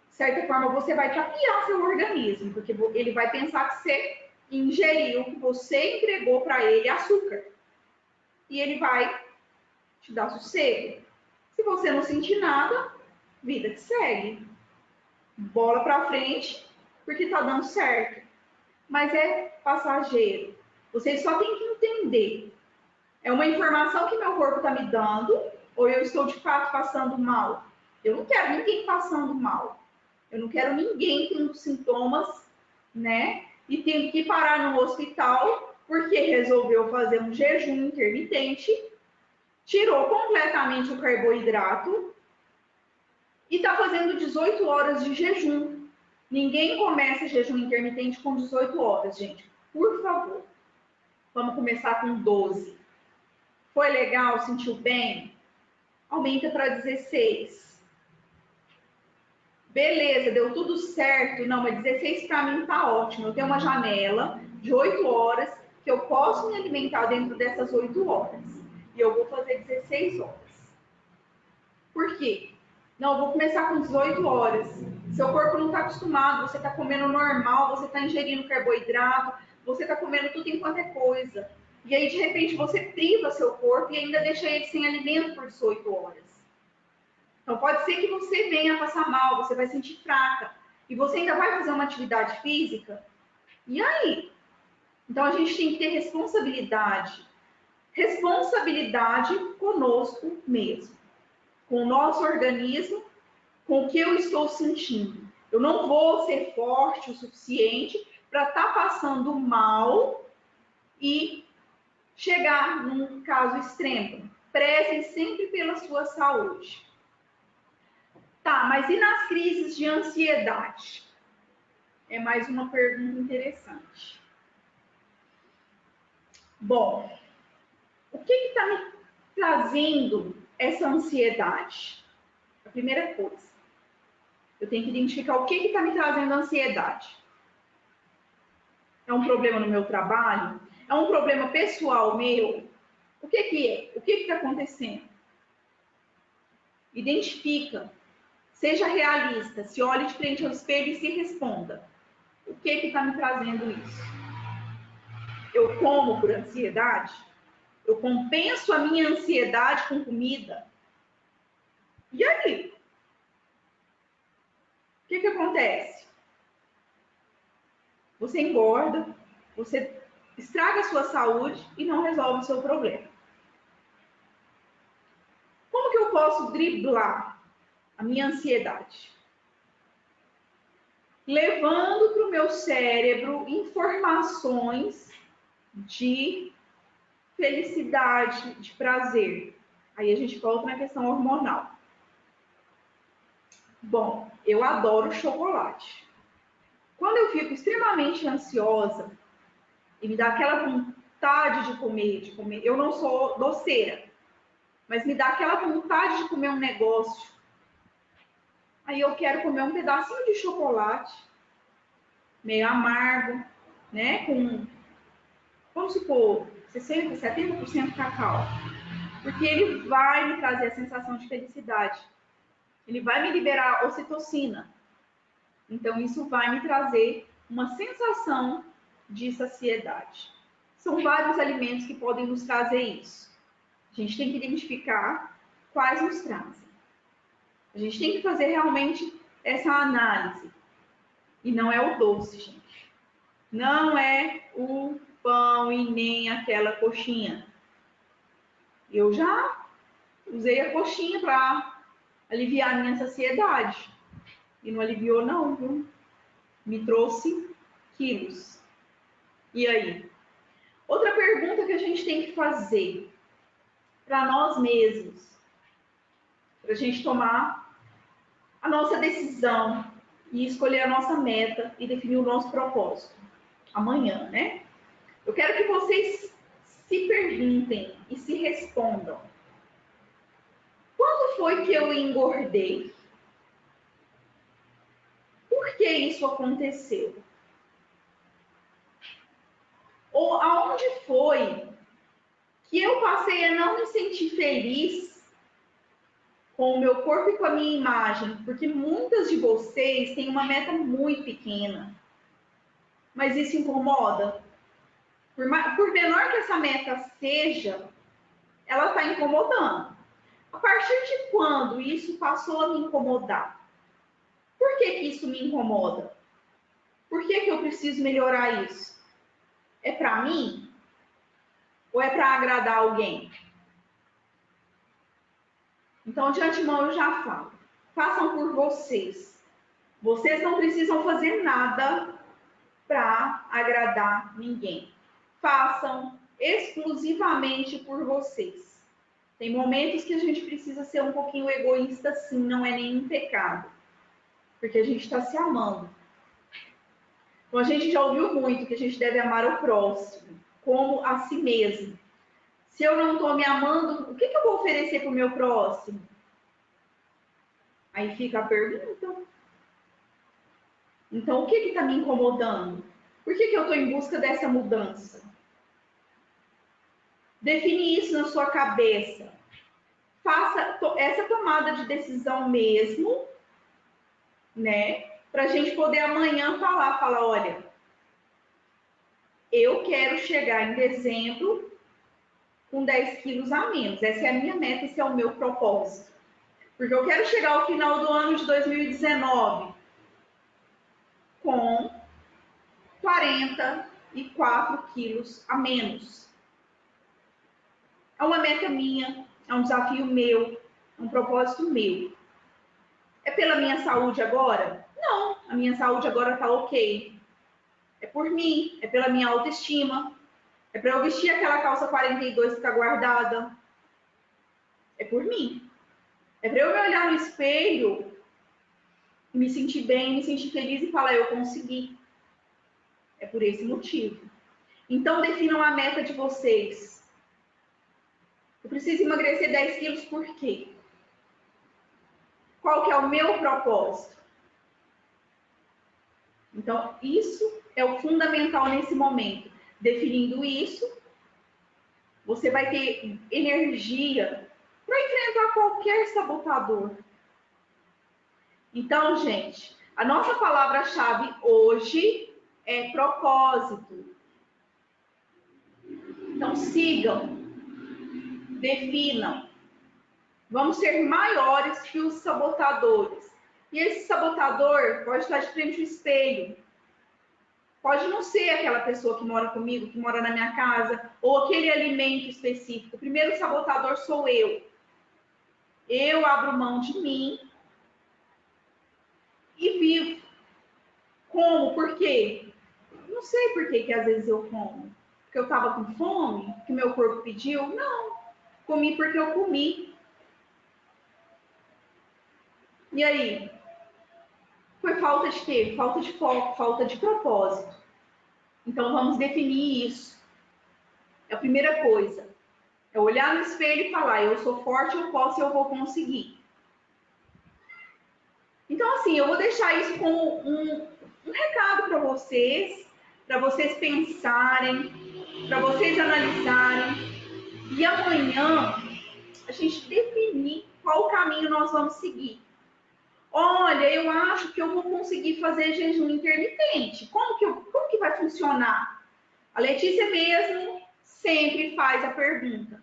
Speaker 1: De certa forma, você vai tapear seu organismo, porque ele vai pensar que você ingeriu, que você entregou para ele açúcar. E ele vai te dar sossego. Se você não sentir nada, vida que segue. Bola para frente, porque tá dando certo. Mas é passageiro. Vocês só têm que entender. É uma informação que meu corpo está me dando, ou eu estou de fato passando mal? Eu não quero ninguém passando mal. Eu não quero ninguém com sintomas, né? E tendo que parar no hospital porque resolveu fazer um jejum intermitente, tirou completamente o carboidrato e está fazendo 18 horas de jejum. Ninguém começa jejum intermitente com 18 horas, gente. Por favor. Vamos começar com 12. Foi legal? Sentiu bem? Aumenta para 16. Beleza, deu tudo certo. Não, mas 16 para mim tá ótimo. Eu tenho uma janela de 8 horas que eu posso me alimentar dentro dessas 8 horas. E eu vou fazer 16 horas. Por quê? Não, eu vou começar com 18 horas. Seu corpo não está acostumado, você está comendo normal, você está ingerindo carboidrato, você está comendo tudo enquanto é coisa. E aí, de repente, você priva seu corpo e ainda deixa ele sem alimento por 18 horas. Então, pode ser que você venha a passar mal, você vai sentir fraca. E você ainda vai fazer uma atividade física? E aí? Então, a gente tem que ter responsabilidade. Responsabilidade conosco mesmo. Com o nosso organismo, com o que eu estou sentindo. Eu não vou ser forte o suficiente para estar passando mal e chegar num caso extremo. Prezem sempre pela sua saúde. Tá, mas e nas crises de ansiedade? É mais uma pergunta interessante. Bom, o que está me trazendo essa ansiedade? A primeira coisa, eu tenho que identificar o que está me trazendo ansiedade. É um problema no meu trabalho? É um problema pessoal meu? O que é? O que está acontecendo? Identifica. Seja realista. Se olhe de frente ao espelho e se responda. O que está me trazendo isso? Eu como por ansiedade? Eu compenso a minha ansiedade com comida? E aí? O que acontece? Você engorda, você estraga a sua saúde e não resolve o seu problema. Como que eu posso driblar a minha ansiedade? Levando para o meu cérebro informações de felicidade, de prazer. Aí a gente volta na questão hormonal. Bom, eu adoro chocolate. Quando eu fico extremamente ansiosa e me dá aquela vontade de comer, eu não sou doceira, mas me dá aquela vontade de comer um negócio. Aí eu quero comer um pedacinho de chocolate, meio amargo, né? Com, vamos supor, 60%, 70% cacau. Porque ele vai me trazer a sensação de felicidade. Ele vai me liberar ocitocina. Então, isso vai me trazer uma sensação de saciedade. São vários alimentos que podem nos trazer isso. A gente tem que identificar quais nos trazem. A gente tem que fazer realmente essa análise. E não é o doce, gente. Não é o pão e nem aquela coxinha. Eu já usei a coxinha para aliviar a minha saciedade. E não aliviou não, viu? Me trouxe quilos. E aí? Outra pergunta que a gente tem que fazer para nós mesmos, para a gente tomar a nossa decisão e escolher a nossa meta e definir o nosso propósito. Amanhã, né? Eu quero que vocês se perguntem e se respondam. Quando foi que eu engordei? Por que isso aconteceu? Ou aonde foi que eu passei a não me sentir feliz com o meu corpo e com a minha imagem, porque muitas de vocês têm uma meta muito pequena, mas isso incomoda. Por menor que essa meta seja, ela está incomodando. A partir de quando isso passou a me incomodar? Por que isso me incomoda? Por que eu preciso melhorar isso? É para mim? Ou é para agradar alguém? Então, de antemão, eu já falo. Façam por vocês. Vocês não precisam fazer nada para agradar ninguém. Façam exclusivamente por vocês. Tem momentos que a gente precisa ser um pouquinho egoísta, sim, não é nenhum pecado. Porque a gente está se amando. Então, a gente já ouviu muito que a gente deve amar o próximo, como a si mesmo. Se eu não estou me amando, o que eu vou oferecer para o meu próximo? Aí fica a pergunta. Então, o que está me incomodando? Por que eu estou em busca dessa mudança? Define isso na sua cabeça. Faça essa tomada de decisão mesmo, né? Para a gente poder amanhã falar, olha, eu quero chegar em dezembro com 10 quilos a menos. Essa é a minha meta, esse é o meu propósito. Porque eu quero chegar ao final do ano de 2019 com 44 quilos a menos. É uma meta minha, é um desafio meu, é um propósito meu. É pela minha saúde agora? Não, a minha saúde agora está ok. É por mim, é pela minha autoestima, é para eu vestir aquela calça 42 que está guardada. É por mim. É para eu me olhar no espelho, me sentir bem, me sentir feliz e falar, eu consegui. É por esse motivo. Então, definam a meta de vocês. Eu preciso emagrecer 10 quilos por quê? Qual que é o meu propósito? Então, isso é o fundamental nesse momento. Definindo isso, você vai ter energia para enfrentar qualquer sabotador. Então, gente, a nossa palavra-chave hoje é propósito. Então, sigam, definam. Vamos ser maiores que os sabotadores. E esse sabotador pode estar de frente ao espelho. Pode não ser aquela pessoa que mora comigo, que mora na minha casa, ou aquele alimento específico. O primeiro sabotador sou eu. Eu abro mão de mim e vivo. Como? Por quê? Não sei por que às vezes eu como. Porque eu estava com fome? Que meu corpo pediu? Não. Comi porque eu comi. E aí? Foi falta de quê? Falta de foco, falta de propósito. Então vamos definir isso. É a primeira coisa. É olhar no espelho e falar, eu sou forte, eu posso e eu vou conseguir. Então, assim, eu vou deixar isso como um recado para vocês pensarem, para vocês analisarem. E amanhã a gente definir qual caminho nós vamos seguir. Olha, eu acho que eu vou conseguir fazer jejum intermitente. Como que vai funcionar? A Letícia mesmo sempre faz a pergunta.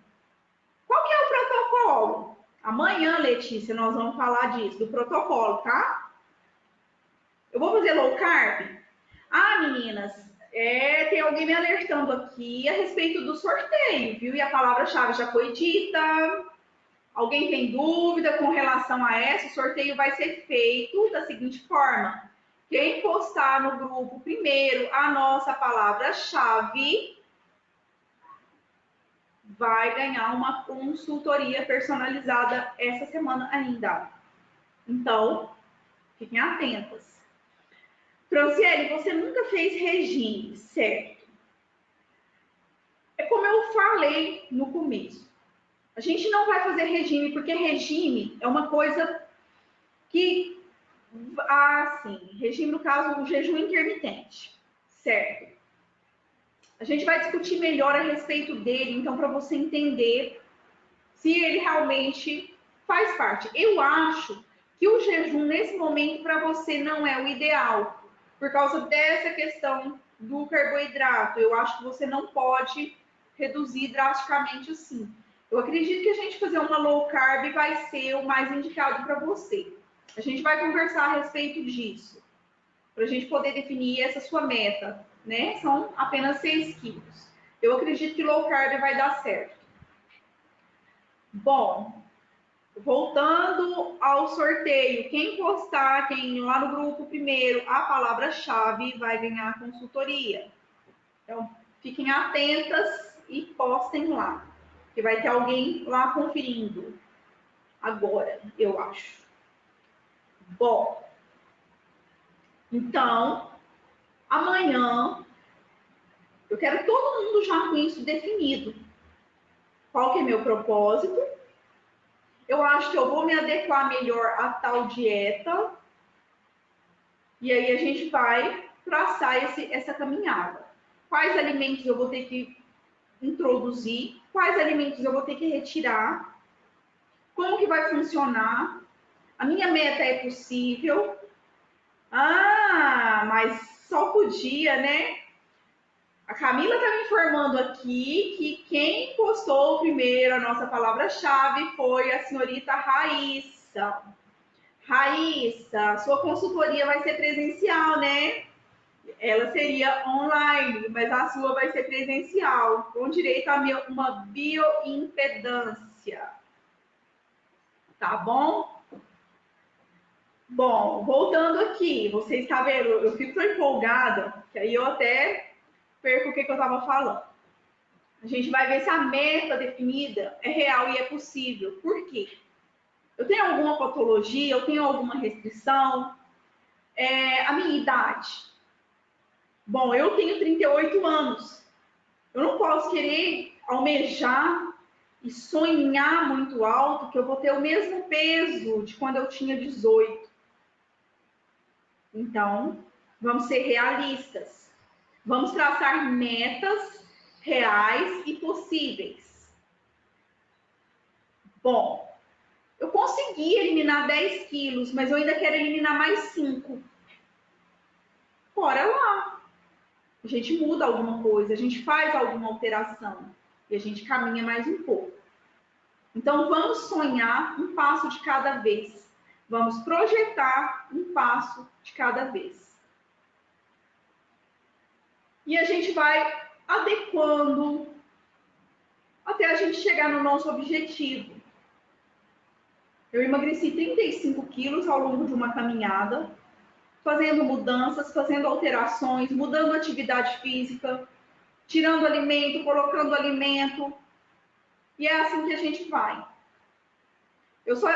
Speaker 1: Qual que é o protocolo? Amanhã, Letícia, nós vamos falar disso, do protocolo, tá? Eu vou fazer low carb? Ah, meninas, tem alguém me alertando aqui a respeito do sorteio, viu? E a palavra-chave já foi dita. Alguém tem dúvida com relação a essa? O sorteio vai ser feito da seguinte forma. Quem postar no grupo primeiro a nossa palavra-chave vai ganhar uma consultoria personalizada essa semana ainda. Então, fiquem atentas. Franciele, você nunca fez regime, certo? É como eu falei no começo. A gente não vai fazer regime, porque regime é uma coisa que, assim, regime no caso, o jejum intermitente, certo? A gente vai discutir melhor a respeito dele, então, para você entender se ele realmente faz parte. Eu acho que o jejum, nesse momento, para você não é o ideal, por causa dessa questão do carboidrato. Eu acho que você não pode reduzir drasticamente assim. Eu acredito que a gente fazer uma low carb vai ser o mais indicado para você. A gente vai conversar a respeito disso, para a gente poder definir essa sua meta, né? São apenas 6 quilos. Eu acredito que low carb vai dar certo. Bom, voltando ao sorteio, quem postar, quem lá no grupo primeiro, a palavra-chave vai ganhar a consultoria. Então, fiquem atentas e postem lá, que vai ter alguém lá conferindo agora, eu acho. Bom, então, amanhã, eu quero todo mundo já com isso definido. Qual que é meu propósito? Eu acho que eu vou me adequar melhor a tal dieta. E aí a gente vai traçar essa caminhada. Quais alimentos eu vou ter que introduzir? Quais alimentos eu vou ter que retirar? Como que vai funcionar? A minha meta é possível? Ah, mas só podia, né? A Camila está me informando aqui que quem postou primeiro a nossa palavra-chave foi a senhorita Raíssa. Raíssa, sua consultoria vai ser presencial, né? Ela seria online, mas a sua vai ser presencial, com direito a uma bioimpedância. Tá bom? Bom, voltando aqui, você está vendo, eu fico tão empolgada, que aí eu até perco o que eu estava falando. A gente vai ver se a meta definida é real e é possível. Por quê? Eu tenho alguma patologia, eu tenho alguma restrição, a minha idade. Bom, eu tenho 38 anos. Eu não posso querer almejar e sonhar muito alto que eu vou ter o mesmo peso de quando eu tinha 18. Então, vamos ser realistas. Vamos traçar metas reais e possíveis. Bom, eu consegui eliminar 10 quilos, mas eu ainda quero eliminar mais 5. Bora lá. A gente muda alguma coisa, a gente faz alguma alteração e a gente caminha mais um pouco. Então, vamos sonhar um passo de cada vez. Vamos projetar um passo de cada vez. E a gente vai adequando até a gente chegar no nosso objetivo. Eu emagreci 35 quilos ao longo de uma caminhada, fazendo mudanças, fazendo alterações, mudando a atividade física, tirando alimento, colocando alimento. E é assim que a gente vai. Eu só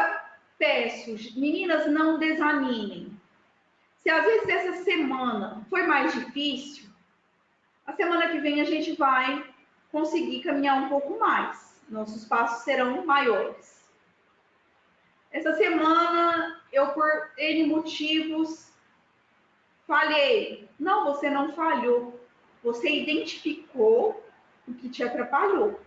Speaker 1: peço, meninas, não desanimem. Se às vezes essa semana foi mais difícil, a semana que vem a gente vai conseguir caminhar um pouco mais. Nossos passos serão maiores. Essa semana eu, por N motivos, falhei. Não, você não falhou. Você identificou o que te atrapalhou.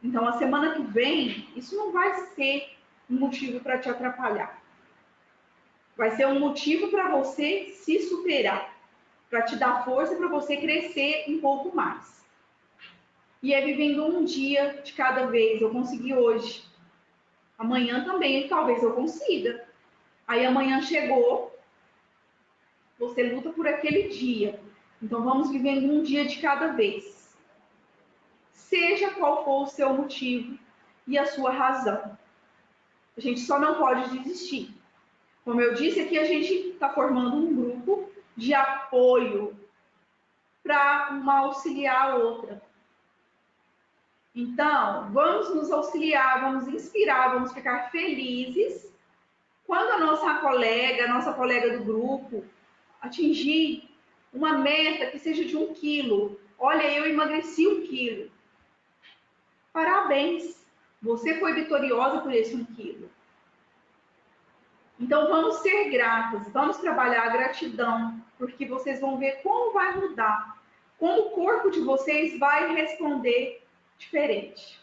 Speaker 1: Então, a semana que vem, isso não vai ser um motivo para te atrapalhar. Vai ser um motivo para você se superar, para te dar força para você crescer um pouco mais. E é vivendo um dia de cada vez. Eu consegui hoje. Amanhã também, talvez eu consiga. Aí amanhã chegou, você luta por aquele dia. Então vamos vivendo um dia de cada vez. Seja qual for o seu motivo e a sua razão. A gente só não pode desistir. Como eu disse aqui, a gente está formando um grupo de apoio para uma auxiliar a outra. Então, vamos nos auxiliar, vamos inspirar, vamos ficar felizes quando a nossa colega do grupo, atingir uma meta que seja de 1 quilo. Olha, eu emagreci 1 quilo. Parabéns! Você foi vitoriosa por esse 1 quilo. Então, vamos ser gratas, vamos trabalhar a gratidão, porque vocês vão ver como vai mudar. como o corpo de vocês vai responder diferente.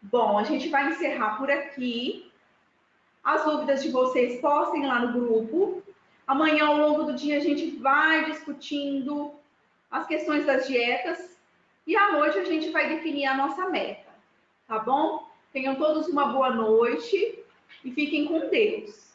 Speaker 1: Bom, a gente vai encerrar por aqui. As dúvidas de vocês postem lá no grupo. Amanhã, ao longo do dia, a gente vai discutindo as questões das dietas. E à noite a gente vai definir a nossa meta, tá bom? Tenham todos uma boa noite e fiquem com Deus.